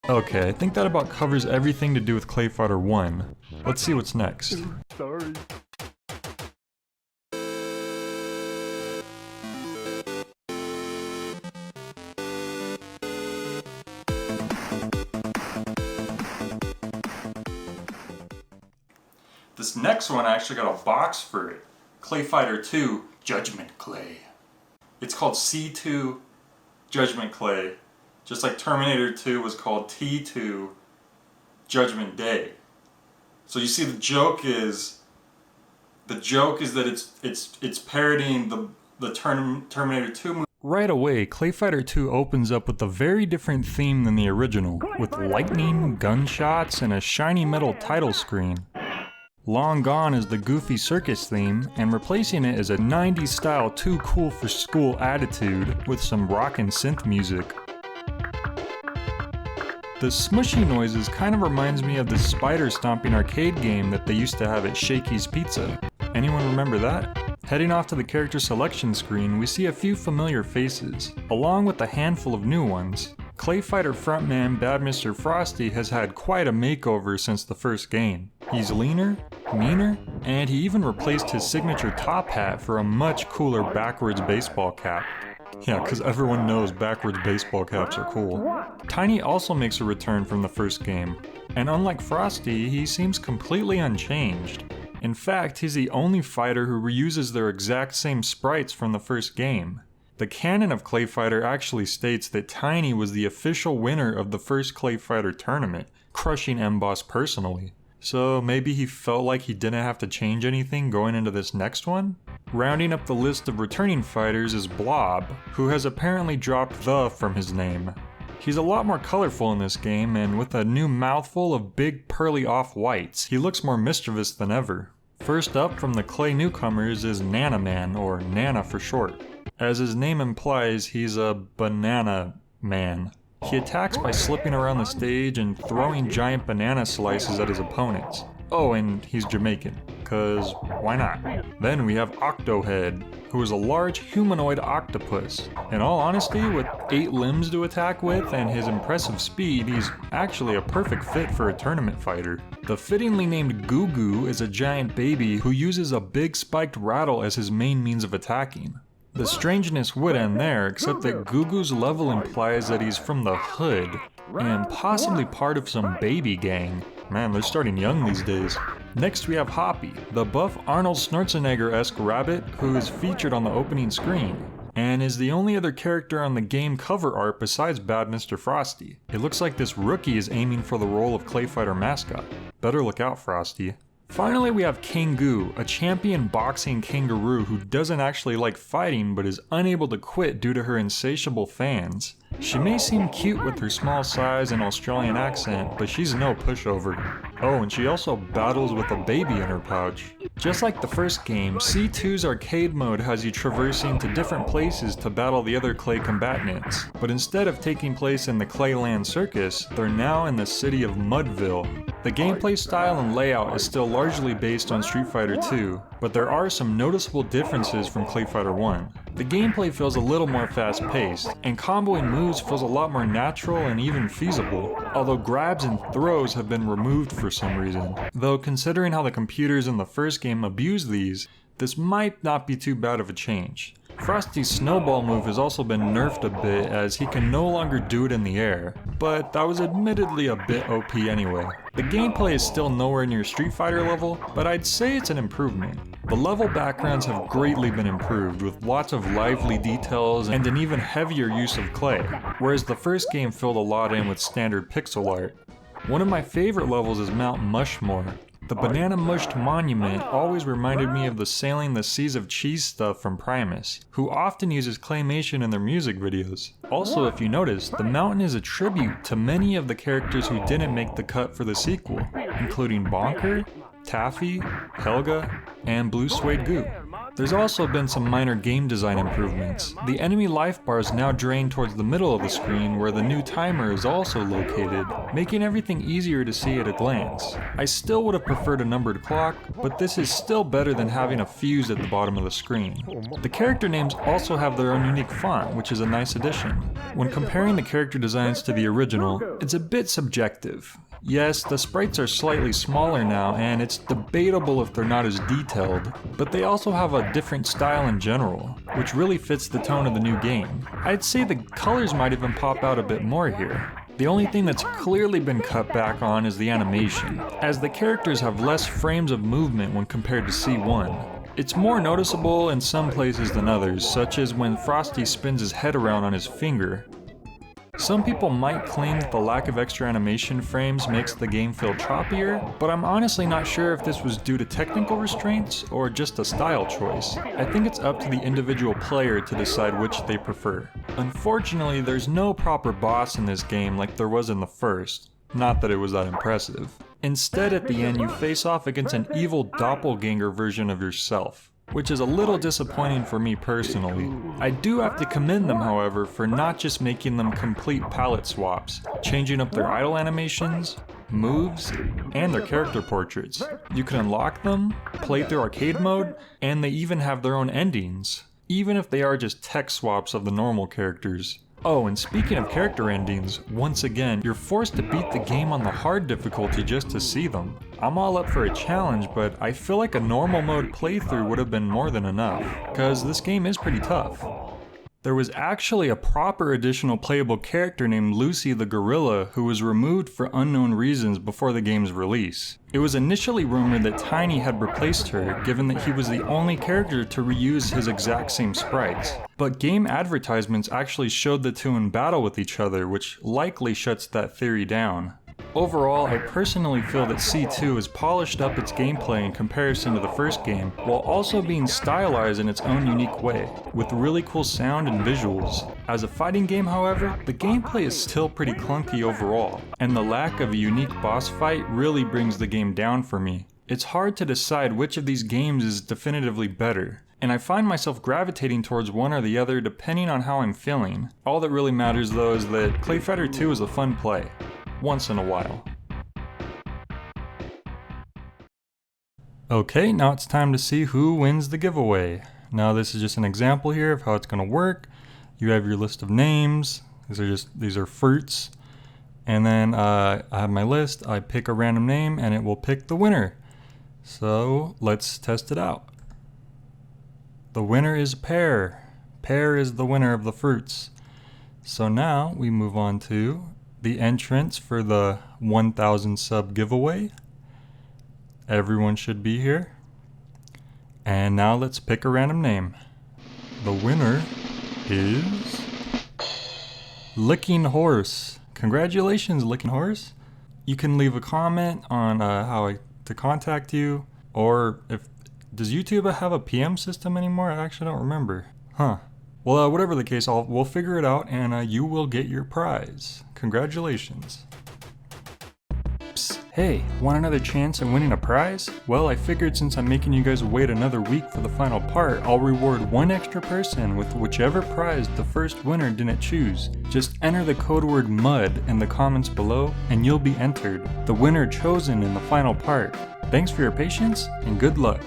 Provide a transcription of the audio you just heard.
Okay, I think that about covers everything to do with ClayFighter 1. Let's see what's next. Sorry. This next one, I actually got a box for it. ClayFighter 2 Judgment Clay. It's called C2 Judgment Clay, just like Terminator 2 was called T2 Judgment Day. So you see, the joke is that it's parodying the Terminator 2 movie. Right away, ClayFighter 2 opens up with a very different theme than the original, with lightning, gunshots, and a shiny metal title screen. Long gone is the goofy circus theme, and replacing it is a 90s style too cool for school attitude with some rock and synth music. The smushy noises kind of reminds me of the spider stomping arcade game that they used to have at Shakey's Pizza. Anyone remember that? Heading off to the character selection screen, we see a few familiar faces, along with a handful of new ones. ClayFighter frontman Bad Mr. Frosty has had quite a makeover since the first game. He's leaner, meaner, and he even replaced his signature top hat for a much cooler backwards baseball cap. Yeah, cause everyone knows backwards baseball caps are cool. Tiny also makes a return from the first game, and unlike Frosty, he seems completely unchanged. In fact, he's the only fighter who reuses their exact same sprites from the first game. The canon of ClayFighter actually states that Tiny was the official winner of the first ClayFighter tournament, crushing M-Boss personally. So maybe he felt like he didn't have to change anything going into this next one? Rounding up the list of returning fighters is Blob, who has apparently dropped the from his name. He's a lot more colorful in this game, and with a new mouthful of big pearly off-whites, he looks more mischievous than ever. First up from the Clay newcomers is Nana Man, or Nana for short. As his name implies, he's a banana man. He attacks by slipping around the stage and throwing giant banana slices at his opponents. Oh, and he's Jamaican, cause why not? Then we have Octohead, who is a large humanoid octopus. In all honesty, with 8 limbs to attack with and his impressive speed, he's actually a perfect fit for a tournament fighter. The fittingly named Gugu is a giant baby who uses a big spiked rattle as his main means of attacking. The strangeness would end there, except that Gugu's level implies that he's from the hood, and possibly part of some baby gang. Man, they're starting young these days. Next we have Hoppy, the buff Arnold Schwarzenegger-esque rabbit who is featured on the opening screen, and is the only other character on the game cover art besides Bad Mr. Frosty. It looks like this rookie is aiming for the role of ClayFighter mascot. Better look out, Frosty. Finally, we have Kangoo, a champion boxing kangaroo who doesn't actually like fighting but is unable to quit due to her insatiable fans. She may seem cute with her small size and Australian accent, but she's no pushover. Oh, and she also battles with a baby in her pouch. Just like the first game, C2's arcade mode has you traversing to different places to battle the other Clay combatants, but instead of taking place in the Clayland Circus, they're now in the city of Mudville. The gameplay style and layout is still largely based on Street Fighter 2, but there are some noticeable differences from ClayFighter 1. The gameplay feels a little more fast-paced, and comboing moves feels a lot more natural and even feasible, although grabs and throws have been removed for some reason. Though considering how the computers in the first game abused these, this might not be too bad of a change. Frosty's snowball move has also been nerfed a bit as he can no longer do it in the air, but that was admittedly a bit OP anyway. The gameplay is still nowhere near Street Fighter level, but I'd say it's an improvement. The level backgrounds have greatly been improved with lots of lively details and an even heavier use of clay, whereas the first game filled a lot in with standard pixel art. One of my favorite levels is Mount Mushmore. The banana mushed monument always reminded me of the Sailing the Seas of Cheese stuff from Primus, who often uses claymation in their music videos. Also, if you notice, the mountain is a tribute to many of the characters who didn't make the cut for the sequel, including Bonker, Taffy, Helga, and Blue Suede Goo. There's also been some minor game design improvements. The enemy life bars now drain towards the middle of the screen where the new timer is also located, making everything easier to see at a glance. I still would have preferred a numbered clock, but this is still better than having a fuse at the bottom of the screen. The character names also have their own unique font, which is a nice addition. When comparing the character designs to the original, it's a bit subjective. Yes, the sprites are slightly smaller now, and it's debatable if they're not as detailed, but they also have a different style in general, which really fits the tone of the new game. I'd say the colors might even pop out a bit more here. The only thing that's clearly been cut back on is the animation, as the characters have less frames of movement when compared to C1. It's more noticeable in some places than others, such as when Frosty spins his head around on his finger. Some people might claim that the lack of extra animation frames makes the game feel choppier, but I'm honestly not sure if this was due to technical restraints or just a style choice. I think it's up to the individual player to decide which they prefer. Unfortunately, there's no proper boss in this game like there was in the first. Not that it was that impressive. Instead, at the end, you face off against an evil doppelganger version of yourself, which is a little disappointing for me personally. I do have to commend them, however, for not just making them complete palette swaps, changing up their idle animations, moves, and their character portraits. You can unlock them, play through arcade mode, and they even have their own endings, even if they are just text swaps of the normal characters. Oh, and speaking of character endings, once again, you're forced to beat the game on the hard difficulty just to see them. I'm all up for a challenge, but I feel like a normal mode playthrough would have been more than enough, cause this game is pretty tough. There was actually a proper additional playable character named Lucy the Gorilla who was removed for unknown reasons before the game's release. It was initially rumored that Tiny had replaced her, given that he was the only character to reuse his exact same sprites. But game advertisements actually showed the two in battle with each other, which likely shuts that theory down. Overall, I personally feel that C2 has polished up its gameplay in comparison to the first game, while also being stylized in its own unique way, with really cool sound and visuals. As a fighting game, however, the gameplay is still pretty clunky overall, and the lack of a unique boss fight really brings the game down for me. It's hard to decide which of these games is definitively better, and I find myself gravitating towards one or the other depending on how I'm feeling. All that really matters though is that ClayFighter 2 is a fun play. Once in a while. Okay, now it's time to see who wins the giveaway. Now this is just an example here of how it's going to work. You have your list of names. These are fruits. And then I have my list. I pick a random name and it will pick the winner. So let's test it out. The winner is pear. Pear is the winner of the fruits. So now we move on to the entrance for the 1,000 sub giveaway. Everyone should be here. And now let's pick a random name. The winner is Licking Horse. Congratulations, Licking Horse. You can leave a comment on to contact you, or does YouTube have a PM system anymore? I actually don't remember. Well, whatever the case, we'll figure it out, and you will get your prize. Congratulations. Psst, hey, want another chance at winning a prize? Well, I figured since I'm making you guys wait another week for the final part, I'll reward one extra person with whichever prize the first winner didn't choose. Just enter the code word MUD in the comments below, and you'll be entered, the winner chosen in the final part. Thanks for your patience, and good luck.